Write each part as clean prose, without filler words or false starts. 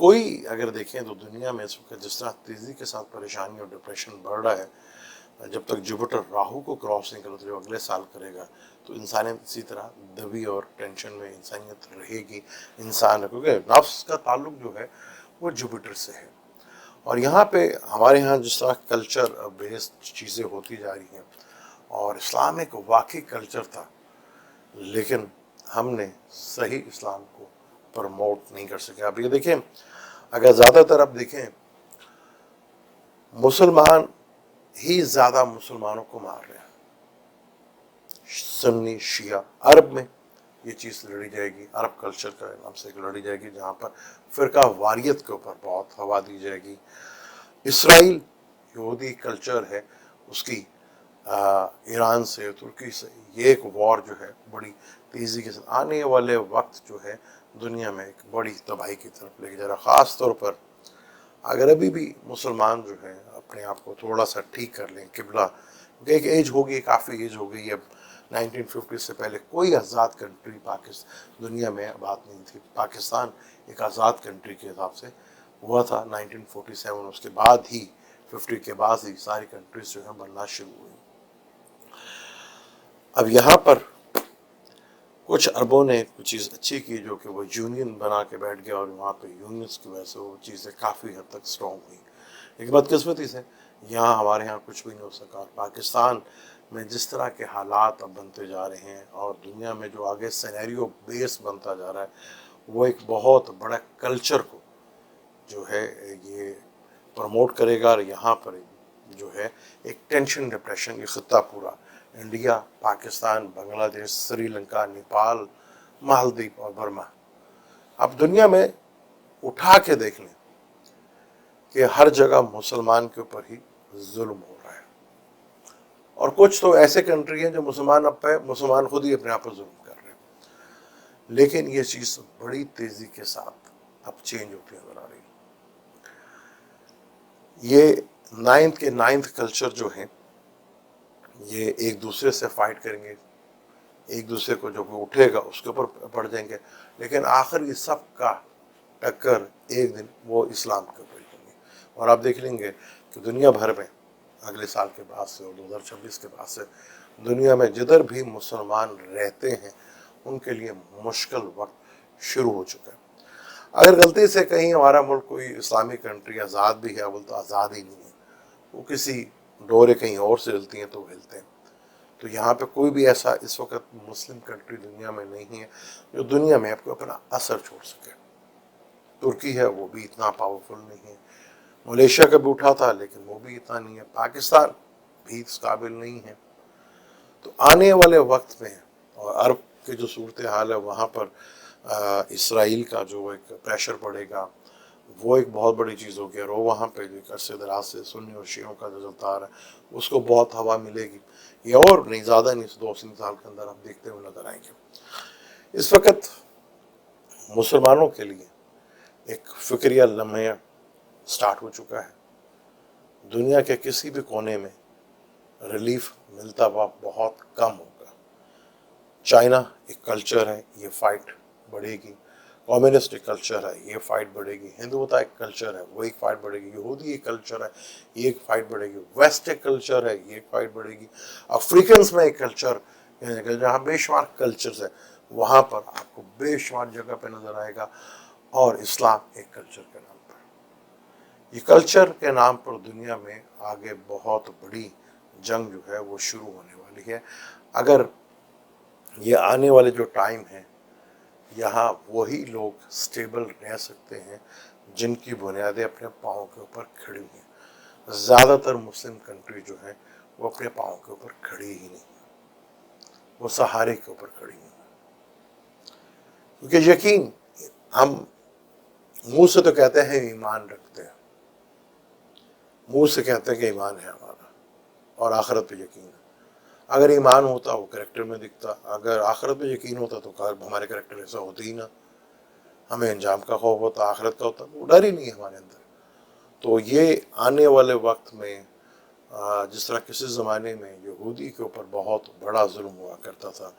کوئی اگر دیکھیں تو دنیا میں اس وقت جس طرح تیزی کے ساتھ پریشانی اور ڈپریشن بڑھ رہا ہے، جب تک جوپیٹر راہو کو کراس نہیں کرتا جو اگلے سال کرے گا تو انسانیت اسی طرح دبی اور ٹینشن میں انسانیت رہے گی. انسان کیونکہ نفس کا تعلق جو ہے وہ جوپیٹر سے ہے. اور یہاں پہ ہمارے یہاں جس طرح کلچر بیسڈ چیزیں ہوتی جا رہی ہیں، اور اسلام ایک واقعی کلچر تھا، لیکن ہم نے صحیح اسلام کو پروموٹ نہیں کر سکے. آپ یہ دیکھیں، اگر زیادہ تر آپ دیکھیں مسلمان ہی زیادہ مسلمانوں کو مار رہے ہیں، سنی شیعہ. عرب میں یہ چیز لڑی جائے گی، عرب کلچر کا نام سے لڑی جائے گی، جہاں پر فرقہ واریت کے اوپر بہت ہوا دی جائے گی. اسرائیل یہودی کلچر ہے، اس کی ایران سے، ترکی سے یہ ایک وار جو ہے بڑی تیزی کے ساتھ آنے والے وقت جو ہے دنیا میں ایک بڑی تباہی کی طرف لے کے جا رہا. خاص طور پر اگر ابھی بھی مسلمان جو ہے اپنے آپ کو تھوڑا سا ٹھیک کر لیں قبلہ، کیونکہ ایک ایج ہو گئی، کافی ایج ہو گئی. اب 1950 سے پہلے کوئی آزاد کنٹری دنیا میں بات نہیں تھی. پاکستان ایک آزاد کنٹری کے حساب سے ہوا تھا 1947، اس کے بعد ہی 50 کے بعد ہی ساری کنٹریز جو ہیں بننا شروع ہوئی. اب یہاں پر کچھ عربوں نے کچھ چیز اچھی کی، جو کہ وہ یونین بنا کے بیٹھ گیا، اور وہاں پہ یونینس کی وجہ سے وہ چیزیں کافی حد تک اسٹرانگ ہوئی. لیکن بدقسمتی سے یہاں ہمارے یہاں کچھ بھی نہیں ہو سکا. پاکستان میں جس طرح کے حالات اب بنتے جا رہے ہیں، اور دنیا میں جو آگے سینیریو بیس بنتا جا رہا ہے، وہ ایک بہت بڑا کلچر کو جو ہے یہ پروموٹ کرے گا. اور یہاں پر جو ہے ایک ٹینشن ڈپریشن، یہ خطہ پورا انڈیا، پاکستان، بنگلہ دیش، سری لنکا، نیپال، مالدیپ اور برما، اب دنیا میں اٹھا کے دیکھ لیں کہ ہر جگہ مسلمان کے اوپر ہی ظلم ہو رہا ہے. اور کچھ تو ایسے کنٹری ہیں جو مسلمان خود ہی اپنے آپ پر ظلم کر رہے ہیں. لیکن یہ چیز بڑی تیزی کے ساتھ اب چینج ہوتی نظر آ رہی ہے. یہ نائنتھ کلچر جو ہے یہ ایک دوسرے سے فائٹ کریں گے، ایک دوسرے کو جو اٹھے گا اس کے اوپر پڑ جائیں گے، لیکن آخر یہ سب کا ٹکر ایک دن وہ اسلام کے اوپر ہوں گی. اور آپ دیکھ لیں گے کہ دنیا بھر میں اگلے سال کے بعد سے اور 2026 کے بعد سے دنیا میں جدھر بھی مسلمان رہتے ہیں ان کے لیے مشکل وقت شروع ہو چکا ہے. اگر غلطی سے کہیں ہمارا ملک کوئی اسلامی کنٹری آزاد بھی ہے، وہ تو آزاد ہی نہیں ہے، وہ کسی ڈورے کہیں اور سے ہلتی ہیں تو وہ ہلتے ہیں. تو یہاں پہ کوئی بھی ایسا اس وقت مسلم کنٹری دنیا میں نہیں ہے جو دنیا میں آپ کو اپنا اثر چھوڑ سکے. ترکی ہے، وہ بھی اتنا پاورفل نہیں ہے. ملیشیا کا بھی اٹھا تھا لیکن وہ بھی اتنا نہیں ہے. پاکستان بھی اس قابل نہیں ہے. تو آنے والے وقت میں اور عرب کی جو صورتحال ہے وہاں پر اسرائیل کا جو ایک پریشر پڑے گا، وہ ایک بہت بڑی چیز ہوگی. اور وہ وہاں پہ جو عرصے دراز سے سنی اور شیعوں کا جو چلتا ہے اس کو بہت ہوا ملے گی. یہ اور نہیں، زیادہ نہیں، 2-3 سال کے اندر ہم دیکھتے ہوئے نظر آئیں گے. اس وقت مسلمانوں کے لیے ایک فکریہ لمحہ سٹارٹ ہو چکا ہے. دنیا کے کسی بھی کونے میں ریلیف ملتا ہوا بہت کم ہوگا. چائنا ایک کلچر ہے، یہ فائٹ بڑھے گی. کمیونسٹ ایک کلچر ہے، یہ فائٹ بڑھے گی. ہندوتا ایک کلچر ہے، وہ ایک فائٹ بڑھے گی. یہودی ایک کلچر ہے، یہ ایک فائٹ بڑھے گی. ویسٹ ایک کلچر ہے، یہ ایک فائٹ بڑھے گی. افریقنس میں ایک کلچر، جہاں بے شمار کلچرز ہیں، وہاں پر آپ کو بے شمار جگہ پہ نظر آئے گا. اور اسلام ایک کلچر کے نام پر، یہ کلچر کے نام پر دنیا میں آگے بہت بڑی جنگ جو ہے وہ شروع ہونے والی ہے. اگر یہ آنے والے جو ٹائم ہے یہاں وہی لوگ سٹیبل رہ سکتے ہیں جن کی بنیادیں اپنے پاؤں کے اوپر کھڑی ہوئی ہیں. زیادہ تر مسلم کنٹری جو ہیں وہ اپنے پاؤں کے اوپر کھڑی ہی نہیں، وہ سہارے کے اوپر کھڑی ہیں. کیونکہ یقین، ہم منہ سے تو کہتے ہیں ایمان رکھتے ہیں، منہ سے کہتے ہیں کہ ایمان ہے ہمارا اور آخرت پہ یقین ہے. اگر ایمان ہوتا وہ کریکٹر میں دکھتا، اگر آخرت پہ یقین ہوتا تو ہمارے کریکٹر ایسا ہوتے ہی نہ. ہمیں انجام کا خوف ہوتا، آخرت کا ہوتا، وہ ڈر ہی نہیں ہے ہمارے اندر. تو یہ آنے والے وقت میں جس طرح کسی زمانے میں یہودی کے اوپر بہت بڑا ظلم ہوا کرتا تھا،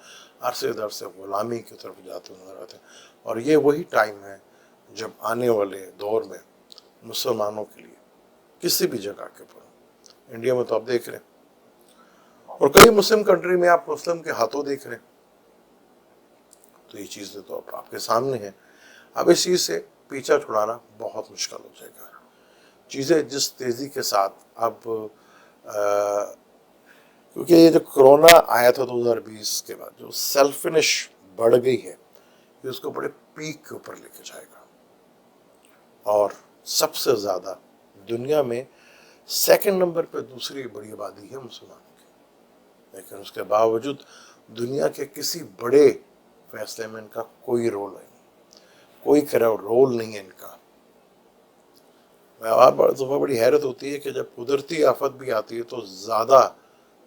عرصے در سے غلامی کی طرف جاتے نظر آتے ہیں. اور یہ وہی ٹائم ہے جب آنے والے دور میں مسلمانوں کے لیے کسی بھی جگہ کے پر، انڈیا میں تو آپ دیکھ رہے ہیں اور کئی مسلم کنٹری میں آپ مسلم کے ہاتھوں دیکھ رہے ہیں، تو یہ چیزیں تو اب آپ کے سامنے ہیں. اب اس چیز سے پیچھا چھڑانا بہت مشکل ہو جائے گا. چیزیں جس تیزی کے ساتھ اب کیونکہ یہ جو کرونا آیا تھا 2020 کے بعد، جو سیلفنش بڑھ گئی ہے، یہ اس کو بڑے پیک کے اوپر لے کے جائے گا. اور سب سے زیادہ دنیا میں سیکنڈ نمبر پہ دوسری بڑی آبادی ہے مسلمانوں کی، لیکن اس کے باوجود دنیا کے کسی بڑے فیصلے میں ان کا کوئی رول نہیں، کوئی رول نہیں ہے ان کا. بڑی حیرت ہوتی ہے کہ جب قدرتی آفت بھی آتی ہے تو زیادہ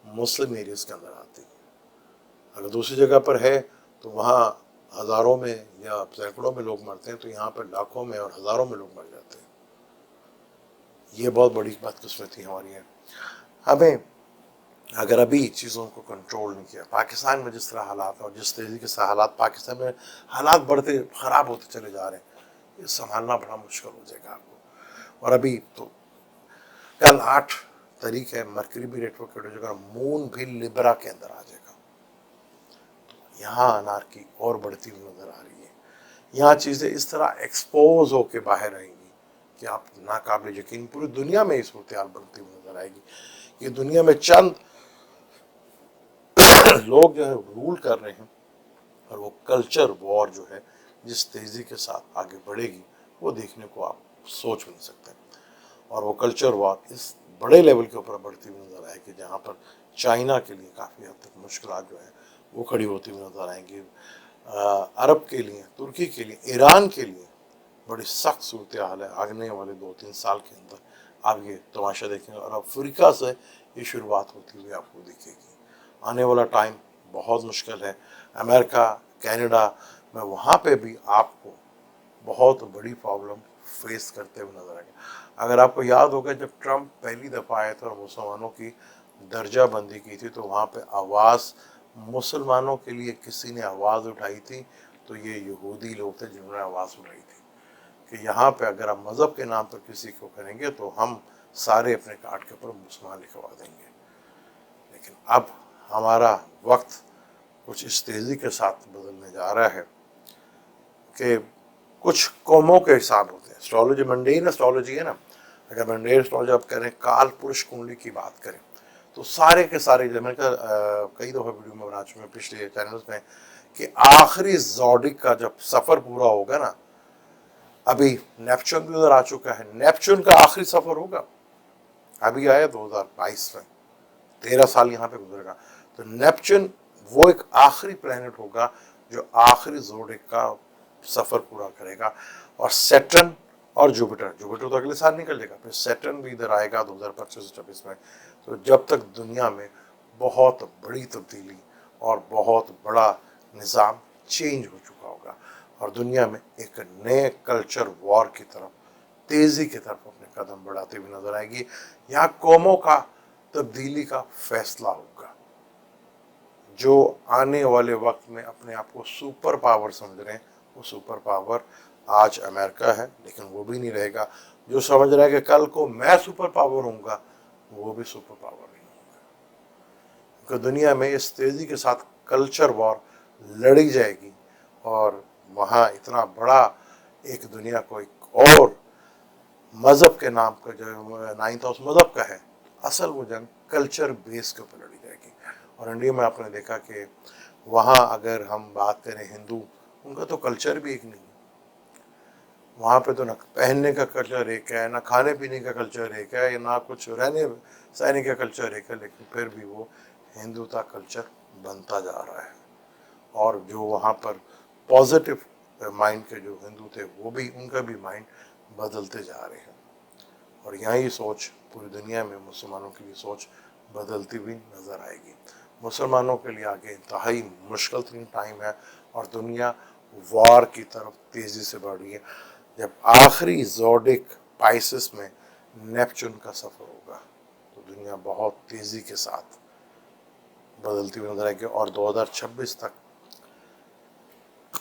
مسلم ایریز کے اندر آتی ہے. اگر دوسری جگہ پر ہے تو وہاں ہزاروں میں یا سینکڑوں میں لوگ مرتے ہیں، تو یہاں پر لاکھوں میں اور ہزاروں میں لوگ مر جاتے ہیں. یہ بہت بڑی بدقسمتی ہماری ہے. ہمیں اگر ابھی چیزوں کو کنٹرول نہیں کیا، پاکستان میں جس طرح حالات اور جس تیزی کے ساتھ حالات پاکستان میں حالات بڑھتے خراب ہوتے چلے جا رہے ہیں، یہ سنبھالنا بڑا مشکل ہو جائے گا آپ کو. اور ابھی تو کل 8 تاریخ ہے، مرکری بھی ریٹ ورک جگہ، مون بھی لبرا کے اندر آ جائے گا. یہاں انارکی اور بڑھتی ہوئی نظر آ رہی ہے. یہاں چیزیں اس طرح ایکسپوز ہو کے باہر آئیں گی کہ آپ ناقابل یقین، پوری دنیا میں اس صورتحال بنتی ہوئی نظر آئے گی کہ دنیا میں چند لوگ جو ہے رول کر رہے ہیں، اور وہ کلچر وار جو ہے جس تیزی کے ساتھ آگے بڑھے گی وہ دیکھنے کو آپ سوچ بھی نہیں سکتے. اور وہ کلچر وار اس بڑے لیول کے اوپر بڑھتی ہوئی نظر آئے گی جہاں پر چائنا کے لیے کافی حد تک مشکلات جو ہیں وہ کھڑی ہوتی ہوئی نظر آئیں گی. عرب کے لیے، ترکی کے لیے، ایران کے لیے بڑی سخت صورتحال ہے آنے والے 2-3 سال کے اندر. آپ یہ تماشا دیکھیں گے. اور افریقہ سے یہ شروعات ہوتی ہوئی آپ کو دکھے گی. آنے والا ٹائم بہت مشکل ہے. امریکہ، کینیڈا میں وہاں پہ بھی آپ کو بہت بڑی پرابلم فیس کرتے ہوئے نظر آئے گا. اگر آپ کو یاد ہوگا جب ٹرمپ پہلی دفعہ آئے تھے اور مسلمانوں کی درجہ بندی کی تھی، تو وہاں پہ آواز مسلمانوں کے لیے کسی نے آواز اٹھائی تھی تو یہ یہودی لوگ تھے جنہوں نے آواز اٹھائی تھی کہ یہاں پہ اگر ہم مذہب کے نام پر کسی کو کریں گے تو ہم سارے اپنے کارڈ کے اوپر مسلمان لکھوا دیں گے. لیکن اب ہمارا وقت کچھ اس تیزی کے ساتھ بدلنے جا رہا ہے کہ کچھ قوموں کے حساب ہوتے ہیں. اسٹرالوجی منڈین اسٹرالوجی ہے نا، اگر منڈین اسٹرالوجی آپ کریں، کال پرش کنڈلی کی بات کریں تو سارے کے سارے، جب میں نے کہا کئی دفعہ ویڈیو میں بنا چکا ہوں پچھلے چینلز میں، کہ آخری زوڈک کا جب سفر پورا ہوگا نا، ابھی نیپچون بھی ادھر آ چکا ہے، نیپچون کا آخری سفر ہوگا، ابھی آیا 2022 میں، 13 سال یہاں پہ گزرے گا. تو نیپچون وہ ایک آخری پلانٹ ہوگا جو آخری زوڈک کا سفر پورا کرے گا. اور سیٹرن اور جوپیٹر تو اگلے سال نکل جائے گا، پھر سیٹرن بھی ادھر آئے گا 2025-26 میں. تو جب تک دنیا میں بہت بڑی تبدیلی اور بہت بڑا نظام چینج ہو چکا ہوگا اور دنیا میں ایک نئے کلچر وار کی طرف، تیزی کی طرف اپنے قدم بڑھاتے ہوئے نظر آئے گی. یہاں قوموں کا تبدیلی کا فیصلہ ہوگا. جو آنے والے وقت میں اپنے آپ کو سپر پاور سمجھ رہے ہیں، وہ سپر پاور آج امریکہ ہے لیکن وہ بھی نہیں رہے گا. جو سمجھ رہا ہے کہ کل کو میں سپر پاور ہوں گا، وہ بھی سپر پاور نہیں ہوگا. کیونکہ دنیا میں اس تیزی کے ساتھ کلچر وار لڑی جائے گی اور وہاں اتنا بڑا ایک دنیا کو ایک اور مذہب کے نام کا جو 9th ہاؤس مذہب کا ہے، اصل وہ جنگ کلچر بیس کے اوپر لڑی جائے گی. اور انڈیا میں آپ نے دیکھا کہ وہاں اگر ہم بات کریں ہندو، ان کا تو کلچر بھی ایک نہیں ہے. وہاں پہ تو نہ پہننے کا کلچر ایک ہے، نہ کھانے پینے کا کلچر ایک ہے، نہ کچھ رہنے سہنے کا کلچر ایک ہے، لیکن پھر بھی وہ ہندوتا کلچر بنتا جا رہا ہے. اور جو وہاں پر پازیٹیو مائنڈ کے جو ہندو تھے، وہ بھی ان کا بھی مائنڈ بدلتے جا رہے ہیں. اور یہاں یہ سوچ پوری دنیا میں مسلمانوں کی بھی سوچ بدلتی ہوئی نظر آئے گی. مسلمانوں کے لیے آگے انتہائی مشکل ترین ٹائم ہے اور دنیا وار کی طرف تیزی سے بڑھ رہی ہے. جب آخری زوڈک پائسس میں نیپچون کا سفر ہوگا تو دنیا بہت تیزی کے ساتھ بدلتی ہوئی نظر آئے گی. اور 2026 تک